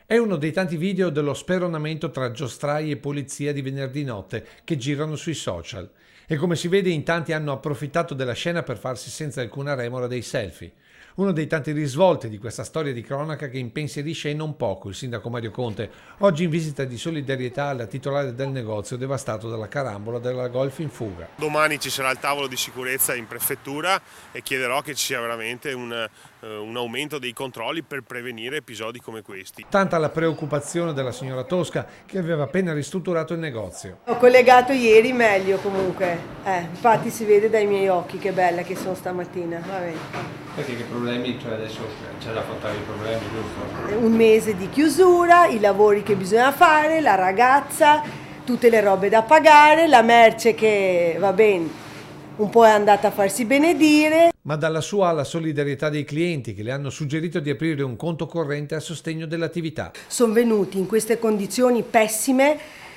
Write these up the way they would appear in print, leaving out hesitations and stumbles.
È uno dei tanti video dello speronamento tra giostrai e polizia di venerdì notte che girano sui social. E come si vede in tanti hanno approfittato della scena per farsi senza alcuna remora dei selfie. Uno dei tanti risvolti di questa storia di cronaca che impensierisce e non poco il sindaco Mario Conte, oggi in visita di solidarietà alla titolare del negozio devastato dalla carambola della Golf in fuga. Domani ci sarà il tavolo di sicurezza in prefettura e chiederò che ci sia veramente un aumento dei controlli per prevenire episodi come questi. Tanta la preoccupazione della signora Tosca che aveva appena ristrutturato il negozio. Ho collegato ieri meglio comunque, infatti si vede dai miei occhi che bella che sono stamattina. Vabbè. Perché che problemi, cioè adesso c'è da affrontare i problemi, giusto? Un mese di chiusura, i lavori che bisogna fare, la ragazza, tutte le robe da pagare, la merce che va bene, un po' è andata a farsi benedire. Ma dalla sua alla solidarietà dei clienti che le hanno suggerito di aprire un conto corrente a sostegno dell'attività. Sono venuti in queste condizioni pessime,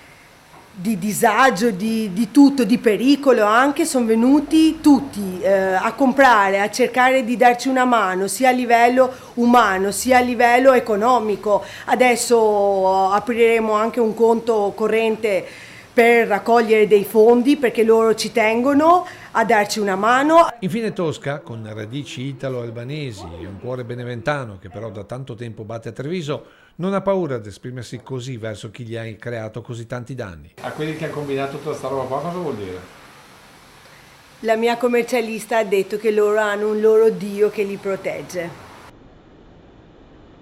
di disagio, di tutto, di pericolo anche, sono venuti tutti a comprare, a cercare di darci una mano, sia a livello umano, sia a livello economico. Adesso apriremo anche un conto corrente per raccogliere dei fondi perché loro ci tengono a darci una mano. Infine Tosca, con radici italo-albanesi e un cuore beneventano che però da tanto tempo batte a Treviso, non ha paura di esprimersi così verso chi gli ha creato così tanti danni. A quelli che hanno combinato tutta questa roba qua cosa vuol dire? La mia commercialista ha detto che loro hanno un loro Dio che li protegge.